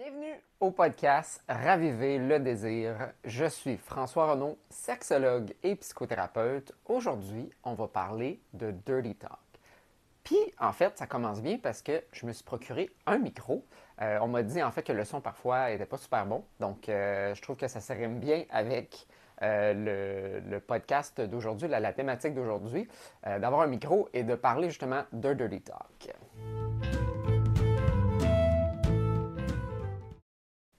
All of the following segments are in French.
Bienvenue au podcast Raviver le désir. Je suis François Renaud, sexologue et psychothérapeute. Aujourd'hui, on va parler de Dirty Talk. Puis, en fait, ça commence bien parce que je me suis procuré un micro. On m'a dit, en fait, que le son, parfois, n'était pas super bon. Donc, je trouve que ça se rime bien avec le podcast d'aujourd'hui, la thématique d'aujourd'hui, d'avoir un micro et de parler justement de Dirty Talk.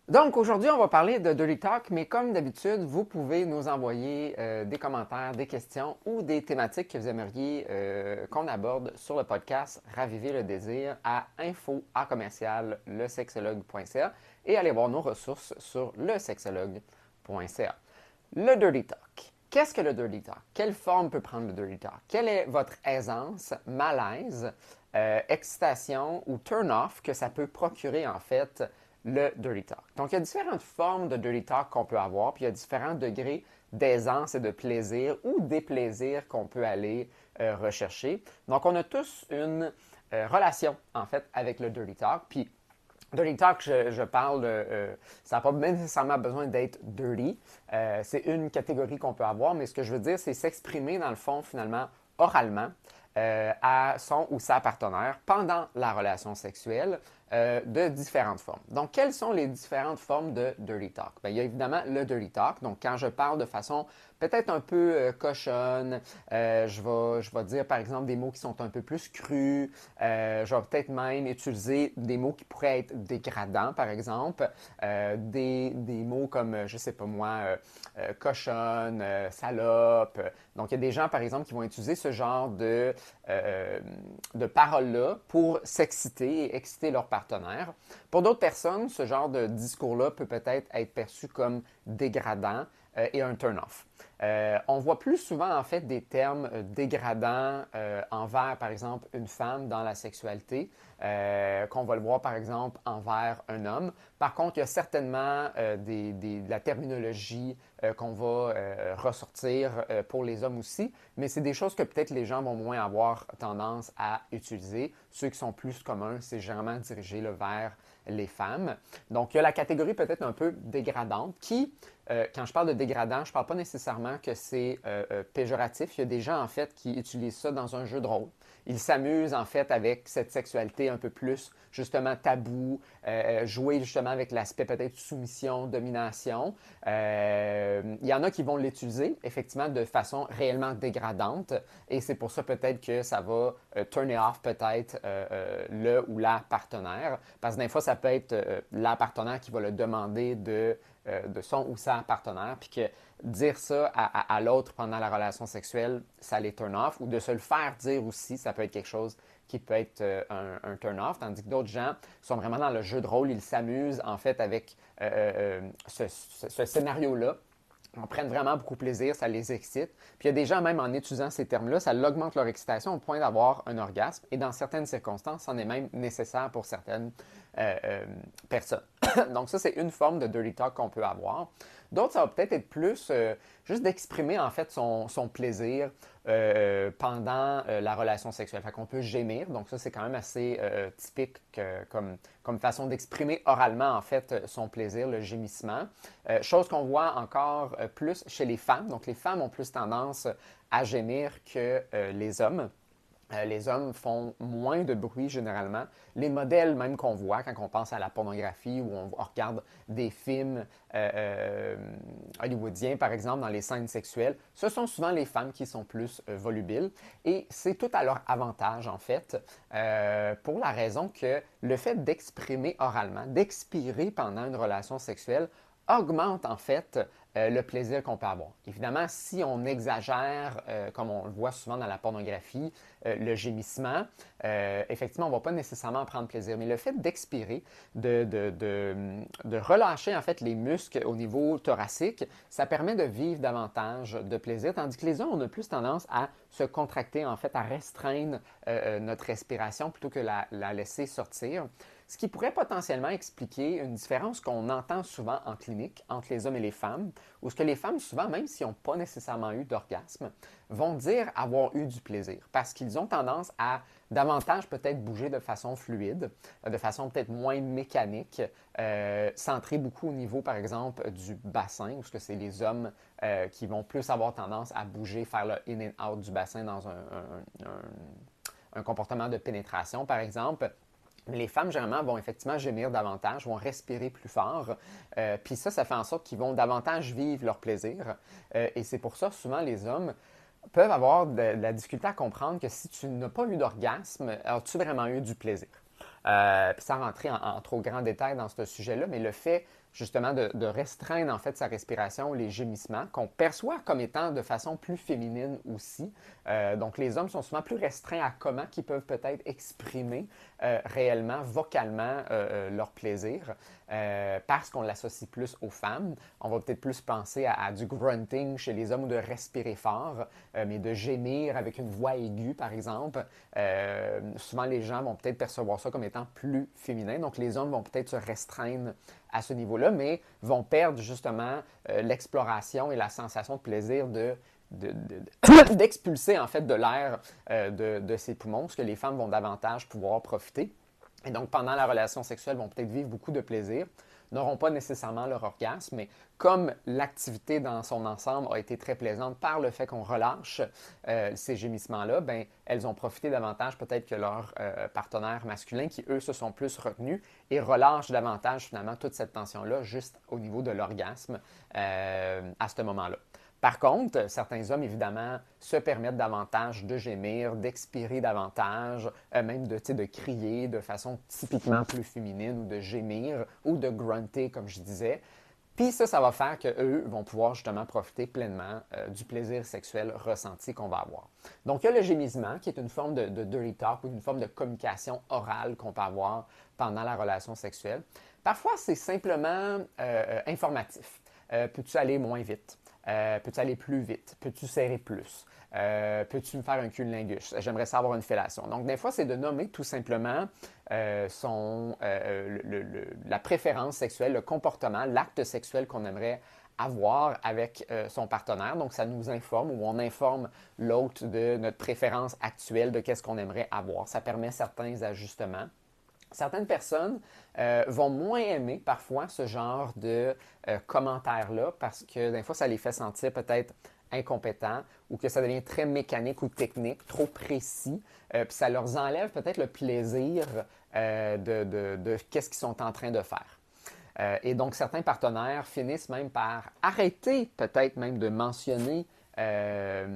Donc, aujourd'hui, on va parler de Dirty Talk, mais comme d'habitude, vous pouvez nous envoyer des commentaires, des questions ou des thématiques que vous aimeriez qu'on aborde sur le podcast Raviver le désir à info@lesexologue.ca et allez voir nos ressources sur lesexologue.ca. Le Dirty Talk. Qu'est-ce que le Dirty Talk? Quelle forme peut prendre le Dirty Talk? Quelle est votre aisance, malaise, excitation ou turn-off que ça peut procurer en fait le Dirty Talk? Donc, il y a différentes formes de Dirty Talk qu'on peut avoir, puis il y a différents degrés d'aisance et de plaisir ou déplaisir qu'on peut aller rechercher. Donc, on a tous une relation en fait avec le Dirty Talk, puis Dirty Talk, je parle, ça n'a pas nécessairement besoin d'être dirty. C'est une catégorie qu'on peut avoir, mais ce que je veux dire, c'est s'exprimer dans le fond, finalement, oralement à son ou sa partenaire pendant la relation sexuelle de différentes formes. Donc, quelles sont les différentes formes de Dirty Talk? Bien, il y a évidemment le Dirty Talk. Donc, quand je parle de façon peut-être un peu cochonne, je vais dire par exemple des mots qui sont un peu plus crus. Je vais peut-être même utiliser des mots qui pourraient être dégradants, par exemple. Des mots comme, je sais pas moi, cochonne, salope. Donc, il y a des gens, par exemple, qui vont utiliser ce genre de paroles-là pour s'exciter et exciter leur partenaire. Pour d'autres personnes, ce genre de discours-là peut peut-être être perçu comme dégradant et un turn-off. On voit plus souvent en fait des termes dégradants envers par exemple une femme dans la sexualité qu'on va le voir par exemple envers un homme. Par contre, il y a certainement de la terminologie qu'on va ressortir pour les hommes aussi, mais c'est des choses que peut-être les gens vont moins avoir tendance à utiliser. Ceux qui sont plus communs, c'est généralement dirigé vers les femmes. Donc, il y a la catégorie peut-être un peu dégradante qui, quand je parle de dégradant, je ne parle pas nécessairement que c'est péjoratif. Il y a des gens, en fait, qui utilisent ça dans un jeu de rôle. Ils s'amusent, en fait, avec cette sexualité un peu plus, justement, tabou, jouer, justement, avec l'aspect peut-être soumission, domination. Il y en a qui vont l'utiliser, effectivement, de façon réellement dégradante. Et c'est pour ça, peut-être, que ça va turn off, peut-être, le ou la partenaire. Parce que des fois, ça peut être la partenaire qui va le demander de son ou sa partenaire, puis que dire ça à l'autre pendant la relation sexuelle, ça les turn off, ou de se le faire dire aussi, ça peut être quelque chose qui peut être un turn off, tandis que d'autres gens sont vraiment dans le jeu de rôle, ils s'amusent en fait avec ce scénario-là. On prenne vraiment beaucoup plaisir, ça les excite. Puis il y a des gens, même en utilisant ces termes-là, ça augmente leur excitation au point d'avoir un orgasme. Et dans certaines circonstances, c'en est même nécessaire pour certaines personnes. Donc ça, c'est une forme de dirty talk qu'on peut avoir. D'autres, ça va peut-être être plus juste d'exprimer en fait son plaisir pendant la relation sexuelle. Fait qu'on peut gémir, donc ça c'est quand même assez typique comme façon d'exprimer oralement en fait son plaisir, le gémissement. Chose qu'on voit encore plus chez les femmes. Donc les femmes ont plus tendance à gémir que les hommes. Les hommes font moins de bruit généralement. Les modèles même qu'on voit quand on pense à la pornographie ou on regarde des films hollywoodiens, par exemple, dans les scènes sexuelles, ce sont souvent les femmes qui sont plus volubiles. Et c'est tout à leur avantage, en fait, pour la raison que le fait d'exprimer oralement, d'expirer pendant une relation sexuelle, augmente en fait le plaisir qu'on peut avoir. Évidemment, si on exagère, comme on le voit souvent dans la pornographie, le gémissement, effectivement, on ne va pas nécessairement prendre plaisir. Mais le fait d'expirer, de relâcher en fait les muscles au niveau thoracique, ça permet de vivre davantage de plaisir, tandis que les hommes, on a plus tendance à se contracter, en fait, à restreindre notre respiration plutôt que la laisser sortir. ce qui pourrait potentiellement expliquer une différence qu'on entend souvent en clinique entre les hommes et les femmes, où ce que les femmes, souvent, même s'ils n'ont pas nécessairement eu d'orgasme, vont dire avoir eu du plaisir, parce qu'ils ont tendance à davantage peut-être bouger de façon fluide, de façon peut-être moins mécanique, centrée beaucoup au niveau, par exemple, du bassin, où ce que c'est les hommes qui vont plus avoir tendance à bouger, faire le in and out du bassin dans un comportement de pénétration, par exemple. Les femmes, généralement, vont effectivement gémir davantage, vont respirer plus fort. Puis ça fait en sorte qu'ils vont davantage vivre leur plaisir. Et c'est pour ça, souvent, les hommes peuvent avoir de la difficulté à comprendre que si tu n'as pas eu d'orgasme, as-tu vraiment eu du plaisir? Puis sans rentrer en trop grand détail dans ce sujet-là, mais le fait justement de restreindre en fait sa respiration, les gémissements, qu'on perçoit comme étant de façon plus féminine aussi. Donc les hommes sont souvent plus restreints à comment ils peuvent peut-être exprimer réellement, vocalement, leur plaisir, parce qu'on l'associe plus aux femmes. On va peut-être plus penser à du grunting chez les hommes ou de respirer fort, mais de gémir avec une voix aiguë, par exemple. Souvent, les gens vont peut-être percevoir ça comme étant plus féminin. Donc, les hommes vont peut-être se restreindre à ce niveau-là, mais vont perdre justement l'exploration et la sensation de plaisir d'expulser en fait de l'air de ses poumons, ce que les femmes vont davantage pouvoir profiter. Et donc, pendant la relation sexuelle, vont peut-être vivre beaucoup de plaisir, n'auront pas nécessairement leur orgasme, mais comme l'activité dans son ensemble a été très plaisante par le fait qu'on relâche ces gémissements-là, ben, elles ont profité davantage peut-être que leurs partenaires masculins qui, eux, se sont plus retenus et relâchent davantage finalement toute cette tension-là juste au niveau de l'orgasme à ce moment-là. Par contre, certains hommes, évidemment, se permettent davantage de gémir, d'expirer davantage, même de crier de façon typiquement plus féminine ou de gémir ou de grunter, comme je disais. Puis ça va faire qu'eux vont pouvoir justement profiter pleinement du plaisir sexuel ressenti qu'on va avoir. Donc, il y a le gémissement, qui est une forme de dirty talk ou une forme de communication orale qu'on peut avoir pendant la relation sexuelle. Parfois, c'est simplement informatif. Peux-tu aller moins vite? Peux-tu aller plus vite? Peux-tu serrer plus? Peux-tu me faire un cunnilingus? J'aimerais savoir une fellation. Donc, des fois, c'est de nommer tout simplement la préférence sexuelle, le comportement, l'acte sexuel qu'on aimerait avoir avec son partenaire. Donc, ça nous informe ou on informe l'autre de notre préférence actuelle, de qu'est-ce qu'on aimerait avoir. Ça permet certains ajustements. Certaines personnes vont moins aimer parfois ce genre de commentaires-là parce que des fois, ça les fait sentir peut-être incompétents ou que ça devient très mécanique ou technique, trop précis. Puis ça leur enlève peut-être le plaisir de qu'est-ce qu'ils sont en train de faire. Et donc, certains partenaires finissent même par arrêter peut-être même de mentionner ce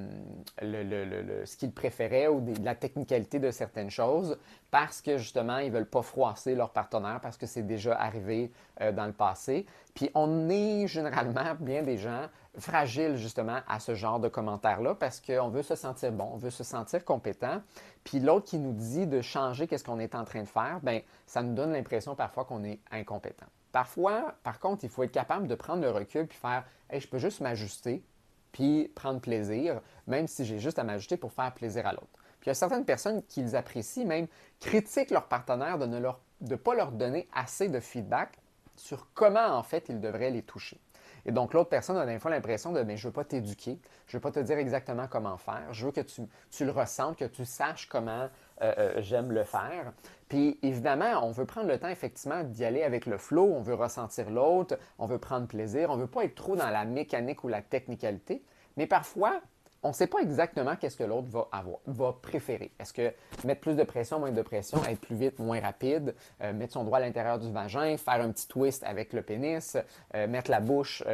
qu'ils préféraient ou la technicalité de certaines choses parce que justement, ils ne veulent pas froisser leur partenaire parce que c'est déjà arrivé dans le passé. Puis on est généralement, bien des gens, fragiles justement à ce genre de commentaires-là parce qu'on veut se sentir bon, on veut se sentir compétent. Puis l'autre qui nous dit de changer qu'est-ce qu'on est en train de faire, bien, ça nous donne l'impression parfois qu'on est incompétent. Parfois, par contre, il faut être capable de prendre le recul puis faire « Hey, je peux juste m'ajuster » puis prendre plaisir, même si j'ai juste à m'ajuster pour faire plaisir à l'autre. Puis il y a certaines personnes qui les apprécient, même critiquent leur partenaire de ne pas leur donner assez de feedback sur comment en fait ils devraient les toucher. Et donc l'autre personne a des fois l'impression de « mais je ne veux pas t'éduquer, je ne veux pas te dire exactement comment faire, je veux que tu le ressentes, que tu saches comment j'aime le faire ». Puis évidemment, on veut prendre le temps effectivement d'y aller avec le flow, on veut ressentir l'autre, on veut prendre plaisir, on ne veut pas être trop dans la mécanique ou la technicalité, mais parfois, on ne sait pas exactement qu'est-ce que l'autre va préférer. Est-ce que mettre plus de pression, moins de pression, être plus vite, moins rapide, mettre son doigt à l'intérieur du vagin, faire un petit twist avec le pénis, mettre la bouche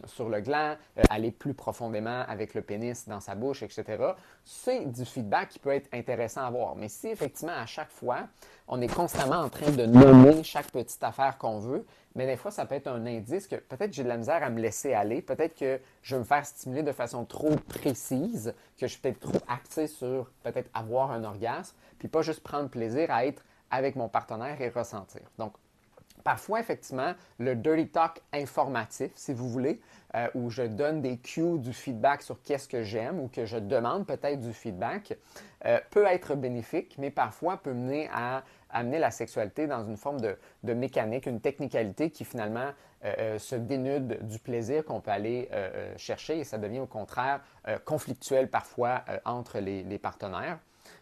sur le gland, aller plus profondément avec le pénis dans sa bouche, etc. C'est du feedback qui peut être intéressant à avoir. Mais si effectivement, à chaque fois, on est constamment en train de nommer chaque petite affaire qu'on veut, mais des fois, ça peut être un indice que peut-être j'ai de la misère à me laisser aller, peut-être que je vais me faire stimuler de façon trop précise, que je suis peut-être trop axé sur peut-être avoir un orgasme, puis pas juste prendre plaisir à être avec mon partenaire et ressentir. Donc, Parfois, effectivement, le dirty talk informatif, si vous voulez, où je donne des cues, du feedback sur qu'est-ce que j'aime ou que je demande peut-être du feedback, peut être bénéfique, mais parfois peut mener à amener la sexualité dans une forme de mécanique, une technicalité qui finalement se dénude du plaisir qu'on peut aller chercher et ça devient au contraire conflictuel parfois entre les partenaires.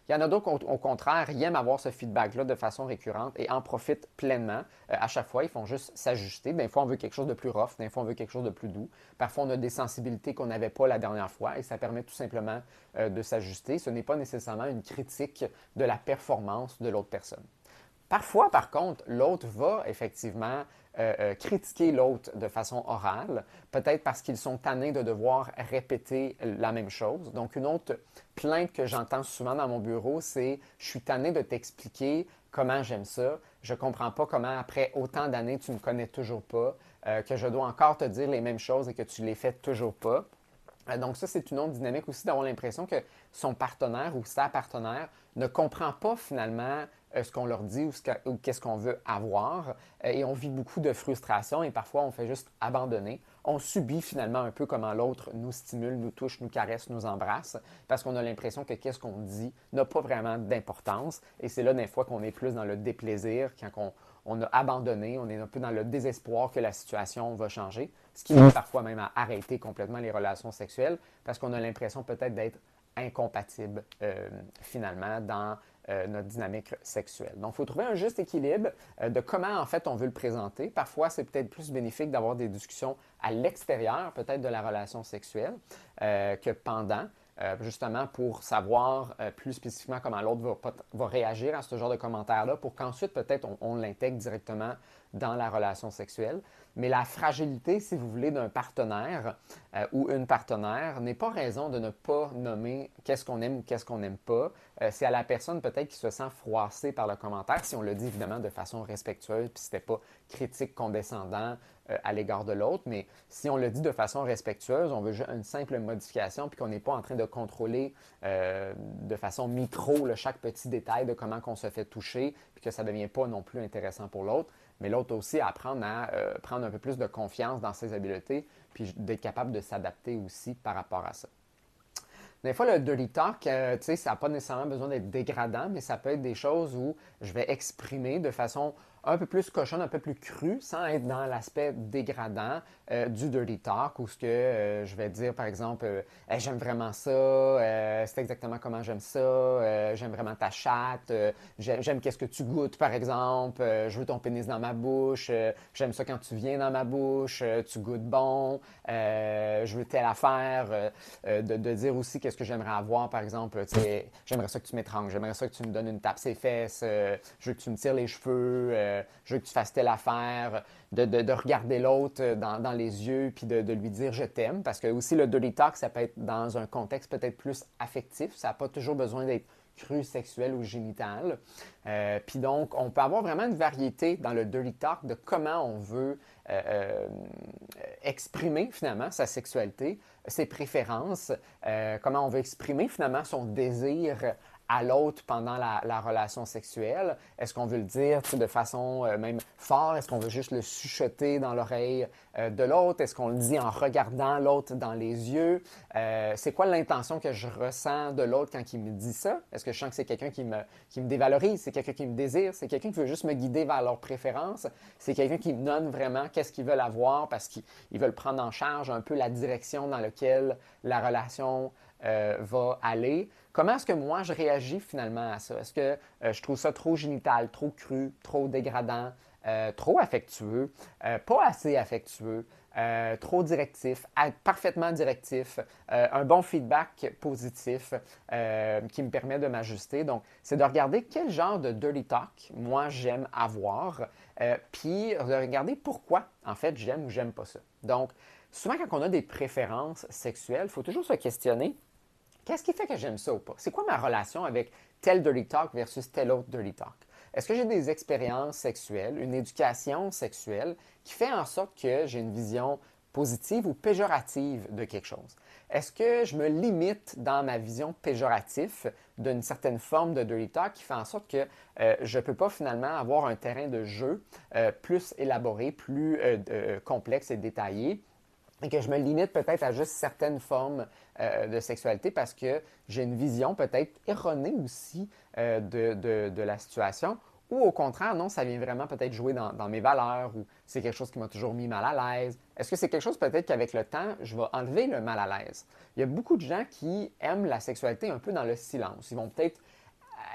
Il y en a d'autres, au contraire, ils aiment avoir ce feedback-là de façon récurrente et en profitent pleinement. À chaque fois, ils font juste s'ajuster. Des fois, on veut quelque chose de plus rough, des fois, on veut quelque chose de plus doux. Parfois, on a des sensibilités qu'on n'avait pas la dernière fois et ça permet tout simplement de s'ajuster. Ce n'est pas nécessairement une critique de la performance de l'autre personne. Parfois, par contre, l'autre va effectivement critiquer l'autre de façon orale, peut-être parce qu'ils sont tannés de devoir répéter la même chose. Donc, une autre plainte que j'entends souvent dans mon bureau, c'est « je suis tanné de t'expliquer comment j'aime ça, je ne comprends pas comment après autant d'années tu ne me connais toujours pas, que je dois encore te dire les mêmes choses et que tu les fais toujours pas ». Donc ça, c'est une autre dynamique aussi d'avoir l'impression que son partenaire ou sa partenaire ne comprend pas finalement ce qu'on leur dit ou qu'est-ce qu'on veut avoir. Et on vit beaucoup de frustration et parfois on fait juste abandonner. On subit finalement un peu comment l'autre nous stimule, nous touche, nous caresse, nous embrasse parce qu'on a l'impression que qu'est-ce qu'on dit n'a pas vraiment d'importance. Et c'est là des fois qu'on est plus dans le déplaisir, quand on a abandonné, on est un peu dans le désespoir que la situation va changer, ce qui nous parfois même à arrêter complètement les relations sexuelles parce qu'on a l'impression peut-être d'être incompatible finalement dans notre dynamique sexuelle. Donc, il faut trouver un juste équilibre de comment en fait on veut le présenter. Parfois, c'est peut-être plus bénéfique d'avoir des discussions à l'extérieur peut-être de la relation sexuelle que pendant. Justement pour savoir plus spécifiquement comment l'autre va réagir à ce genre de commentaires-là pour qu'ensuite peut-être on l'intègre directement dans la relation sexuelle. Mais la fragilité, si vous voulez, d'un partenaire ou une partenaire n'est pas raison de ne pas nommer qu'est-ce qu'on aime ou qu'est-ce qu'on n'aime pas. C'est à la personne peut-être qui se sent froissée par le commentaire, si on le dit évidemment de façon respectueuse, puis c'était pas critique, condescendant à l'égard de l'autre, mais si on le dit de façon respectueuse, on veut juste une simple modification, puis qu'on n'est pas en train de contrôler de façon micro chaque petit détail de comment on se fait toucher, puis que ça ne devient pas non plus intéressant pour l'autre. Mais l'autre aussi à apprendre à prendre un peu plus de confiance dans ses habiletés, puis d'être capable de s'adapter aussi par rapport à ça. Des fois, le dirty talk, ça n'a pas nécessairement besoin d'être dégradant, mais ça peut être des choses où je vais exprimer de façon un peu plus cochonne, un peu plus crue, sans être dans l'aspect dégradant du dirty talk, où ce que je vais dire, par exemple, hey, j'aime vraiment ça, c'est exactement comment j'aime ça, j'aime vraiment ta chatte, j'aime qu'est-ce que tu goûtes, par exemple, je veux ton pénis dans ma bouche, j'aime ça quand tu viens dans ma bouche, tu goûtes bon, je veux telle affaire, de dire aussi qu'est-ce que j'aimerais avoir, par exemple, j'aimerais ça que tu m'étrangles, j'aimerais ça que tu me donnes une tape ses fesses, je veux que tu me tires les cheveux, je veux que tu fasses telle affaire, de regarder l'autre dans les yeux puis de lui dire je t'aime, parce que aussi le dirty talk, ça peut être dans un contexte peut-être plus affectif, ça n'a pas toujours besoin d'être cru, sexuel ou génital. Puis donc, on peut avoir vraiment une variété dans le dirty talk de comment on veut exprimer finalement sa sexualité, ses préférences, comment on veut exprimer finalement son désir à l'autre pendant la relation sexuelle. Est-ce qu'on veut le dire de façon même fort? Est-ce qu'on veut juste le chuchoter dans l'oreille de l'autre? Est-ce qu'on le dit en regardant l'autre dans les yeux? C'est quoi l'intention que je ressens de l'autre quand il me dit ça? Est-ce que je sens que c'est quelqu'un qui me dévalorise? C'est quelqu'un qui me désire? C'est quelqu'un qui veut juste me guider vers leurs préférences? C'est quelqu'un qui me donne vraiment qu'est-ce qu'ils veulent avoir parce qu'ils veulent prendre en charge un peu la direction dans laquelle la relation va aller? Comment est-ce que moi je réagis finalement à ça? Est-ce que je trouve ça trop génital, trop cru, trop dégradant, trop affectueux, pas assez affectueux, trop directif, parfaitement directif, un bon feedback positif qui me permet de m'ajuster. Donc, c'est de regarder quel genre de dirty talk moi j'aime avoir, puis de regarder pourquoi en fait j'aime ou j'aime pas ça. Donc, souvent quand on a des préférences sexuelles, il faut toujours se questionner. Qu'est-ce qui fait que j'aime ça ou pas? C'est quoi ma relation avec tel dirty talk versus tel autre dirty talk? Est-ce que j'ai des expériences sexuelles, une éducation sexuelle qui fait en sorte que j'ai une vision positive ou péjorative de quelque chose? est-ce que je me limite dans ma vision péjorative d'une certaine forme de dirty talk qui fait en sorte que je ne peux pas finalement avoir un terrain de jeu plus élaboré, plus complexe et détaillé, et que je me limite peut-être à juste certaines formes de sexualité parce que j'ai une vision peut-être erronée aussi de la situation. Ou au contraire, non, ça vient vraiment peut-être jouer dans mes valeurs ou c'est quelque chose qui m'a toujours mis mal à l'aise. Est-ce que c'est quelque chose peut-être qu'avec le temps, je vais enlever le mal à l'aise? Il y a beaucoup de gens qui aiment la sexualité un peu dans le silence. Ils vont peut-être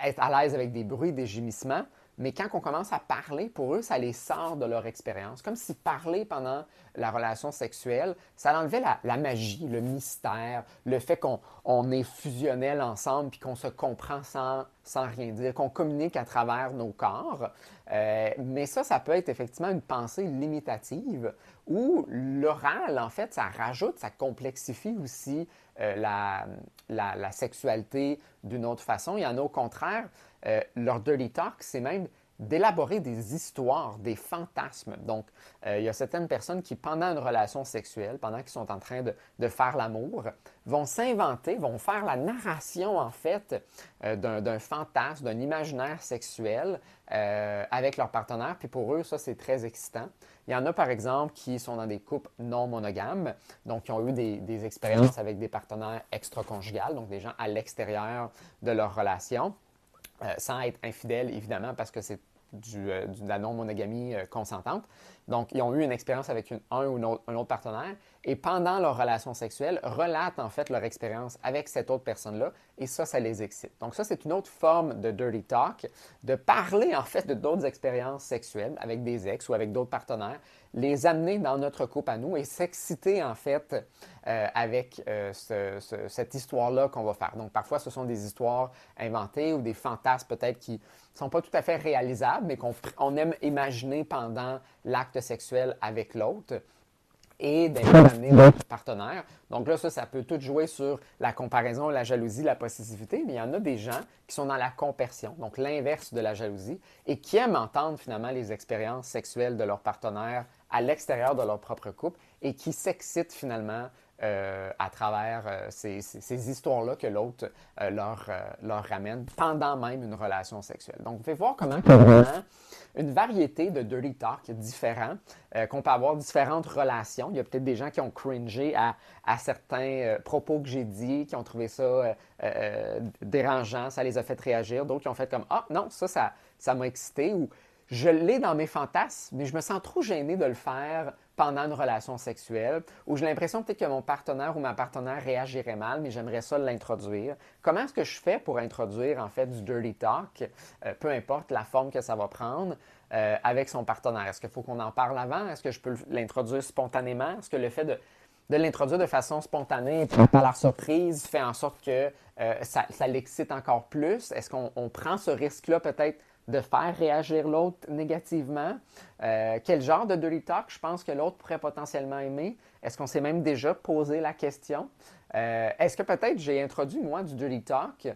être à l'aise avec des bruits, des gémissements, mais quand on commence à parler, pour eux, ça les sort de leur expérience. Comme si parler pendant la relation sexuelle, ça enlevait la magie, le mystère, le fait qu'on est fusionnel ensemble puis qu'on se comprend sans rien dire, qu'on communique à travers nos corps. Mais ça peut être effectivement une pensée limitative où l'oral, en fait, ça rajoute, ça complexifie aussi la sexualité d'une autre façon. Il y en a au contraire, leur dirty talk, c'est même d'élaborer des histoires, des fantasmes. Donc, il y a certaines personnes qui, pendant une relation sexuelle, pendant qu'ils sont en train de faire l'amour, vont s'inventer, vont faire la narration, en fait, d'un fantasme, d'un imaginaire sexuel avec leur partenaire. Puis pour eux, ça, c'est très excitant. Il y en a, par exemple, qui sont dans des couples non monogames, donc qui ont eu des expériences avec des partenaires extra-conjugales, donc des gens à l'extérieur de leur relation, sans être infidèles, évidemment, parce que c'est de la non-monogamie consentante. Donc, ils ont eu une expérience avec un ou un autre partenaire et pendant leur relation sexuelle, relatent en fait leur expérience avec cette autre personne-là et ça les excite. Donc, ça, c'est une autre forme de dirty talk, de parler en fait de d'autres expériences sexuelles avec des ex ou avec d'autres partenaires, les amener dans notre couple à nous et s'exciter en fait avec cette histoire-là qu'on va faire. Donc, parfois, ce sont des histoires inventées ou des fantasmes peut-être qui ne sont pas tout à fait réalisables, mais qu'on aime imaginer pendant l'acte sexuel avec l'autre et d'amener notre partenaire. Donc là, ça peut tout jouer sur la comparaison, la jalousie, la possessivité, mais il y en a des gens qui sont dans la compersion, donc l'inverse de la jalousie, et qui aiment entendre finalement les expériences sexuelles de leur partenaire à l'extérieur de leur propre couple et qui s'excitent finalement à travers ces histoires-là que l'autre leur ramène pendant même une relation sexuelle. Donc, vous pouvez voir comment il y a vraiment une variété de dirty talk différents, qu'on peut avoir différentes relations. Il y a peut-être des gens qui ont cringé à certains propos que j'ai dit, qui ont trouvé ça dérangeant, ça les a fait réagir. D'autres qui ont fait comme « Ah non, ça m'a excité » ou « Je l'ai dans mes fantasmes, mais je me sens trop gêné de le faire pendant une relation sexuelle, où j'ai l'impression peut-être que mon partenaire ou ma partenaire réagirait mal, mais j'aimerais ça l'introduire. » Comment est-ce que je fais pour introduire en fait du dirty talk, peu importe la forme que ça va prendre, avec son partenaire? Est-ce qu'il faut qu'on en parle avant? Est-ce que je peux l'introduire spontanément? Est-ce que le fait de l'introduire de façon spontanée par la surprise fait en sorte que ça l'excite encore plus? Est-ce qu'on prend ce risque-là peut-être de faire réagir l'autre négativement? Quel genre de dirty talk je pense que l'autre pourrait potentiellement aimer? Est-ce qu'on s'est même déjà posé la question? Est-ce que peut-être j'ai introduit, moi, du dirty talk?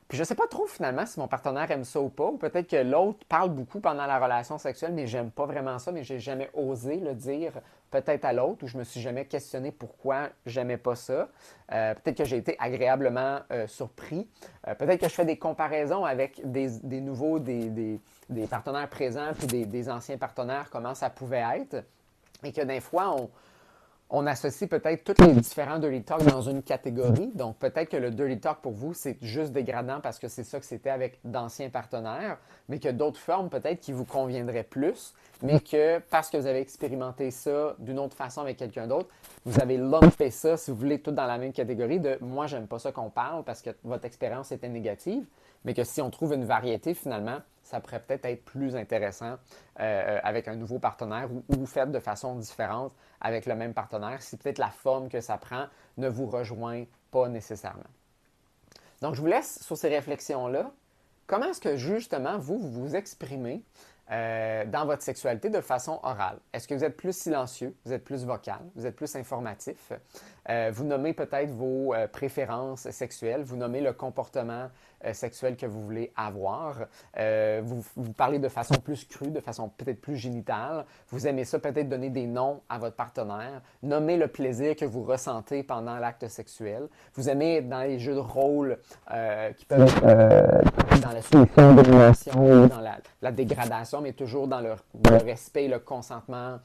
Puis je ne sais pas trop finalement si mon partenaire aime ça ou pas, ou peut-être que l'autre parle beaucoup pendant la relation sexuelle, mais j'aime pas vraiment ça, mais j'ai jamais osé le dire peut-être à l'autre, ou je me suis jamais questionné pourquoi j'aimais pas ça. Peut-être que j'ai été agréablement surpris. Peut-être que je fais des comparaisons avec des nouveaux, des partenaires présents, puis des anciens partenaires, comment ça pouvait être, et que des fois, on associe peut-être tous les différents dirty talk dans une catégorie. Donc, peut-être que le dirty talk pour vous, c'est juste dégradant parce que c'est ça que c'était avec d'anciens partenaires, mais que d'autres formes peut-être qui vous conviendraient plus, mais que parce que vous avez expérimenté ça d'une autre façon avec quelqu'un d'autre, vous avez lumpé ça, si vous voulez, tout dans la même catégorie de « moi, j'aime pas ça qu'on parle parce que votre expérience était négative », mais que si on trouve une variété, finalement, ça pourrait peut-être être plus intéressant avec un nouveau partenaire ou fait de façon différente avec le même partenaire si peut-être la forme que ça prend ne vous rejoint pas nécessairement. Donc, je vous laisse sur ces réflexions-là. Comment est-ce que justement vous vous exprimez dans votre sexualité de façon orale? Est-ce que vous êtes plus silencieux, vous êtes plus vocal, vous êtes plus informatif? Vous nommez peut-être vos préférences sexuelles, vous nommez le comportement sexuelle que vous voulez avoir. Vous parlez de façon plus crue, de façon peut-être plus génitale. Vous aimez ça peut-être donner des noms à votre partenaire, nommer le plaisir que vous ressentez pendant l'acte sexuel. Vous aimez être dans les jeux de rôle qui peuvent être dans la soumission, domination ou dans la dégradation, mais toujours dans le respect et le consentement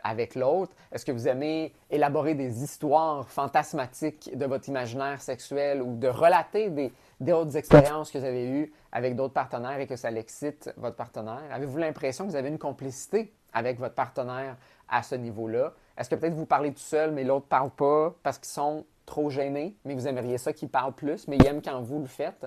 avec l'autre. Est-ce que vous aimez élaborer des histoires fantasmatiques de votre imaginaire sexuel ou de relater d'autres expériences que vous avez eues avec d'autres partenaires et que ça l'excite votre partenaire? Avez-vous l'impression que vous avez une complicité avec votre partenaire à ce niveau-là? Est-ce que peut-être vous parlez tout seul, mais l'autre ne parle pas parce qu'ils sont trop gênés, mais vous aimeriez ça qu'ils parlent plus, mais ils aiment quand vous le faites.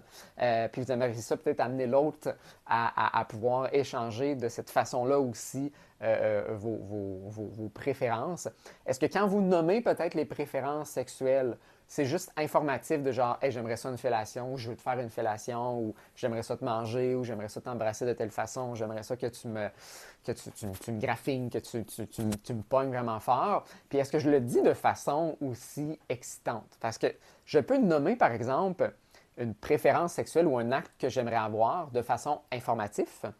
Puis vous aimeriez ça peut-être amener l'autre à pouvoir échanger de cette façon-là aussi vos préférences. Est-ce que quand vous nommez peut-être les préférences sexuelles, c'est juste informatif de genre, hey, j'aimerais ça une fellation, ou je veux te faire une fellation, ou j'aimerais ça te manger, ou j'aimerais ça t'embrasser de telle façon, j'aimerais ça que tu me graffines, que tu me pognes vraiment fort. Puis est-ce que je le dis de façon aussi excitante? Parce que je peux nommer, par exemple, une préférence sexuelle ou un acte que j'aimerais avoir de façon informative,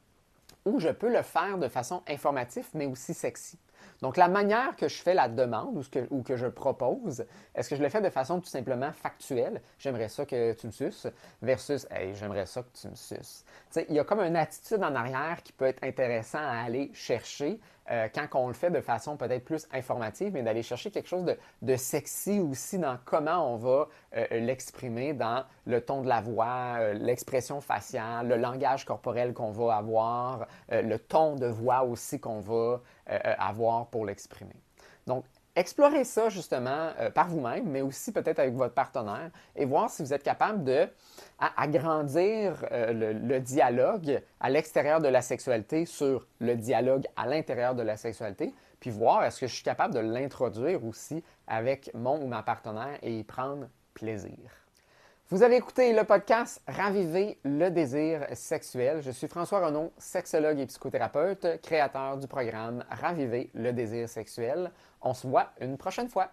ou je peux le faire de façon informative, mais aussi sexy. Donc, la manière que je fais la demande ou que je propose, est-ce que je le fais de façon tout simplement factuelle? J'aimerais ça que tu me suces versus hey, j'aimerais ça que tu me suces. T'sais, il y a comme une attitude en arrière qui peut être intéressant à aller chercher quand on le fait de façon peut-être plus informative, mais d'aller chercher quelque chose de sexy aussi dans comment on va l'exprimer, dans le ton de la voix, l'expression faciale, le langage corporel qu'on va avoir, le ton de voix aussi qu'on va avoir pour l'exprimer. Donc, explorez ça justement par vous-même, mais aussi peut-être avec votre partenaire et voir si vous êtes capable de agrandir le dialogue à l'extérieur de la sexualité sur le dialogue à l'intérieur de la sexualité, puis voir est-ce que je suis capable de l'introduire aussi avec mon ou ma partenaire et y prendre plaisir. Vous avez écouté le podcast Raviver le désir sexuel. Je suis François Renaud, sexologue et psychothérapeute, créateur du programme Raviver le désir sexuel. On se voit une prochaine fois.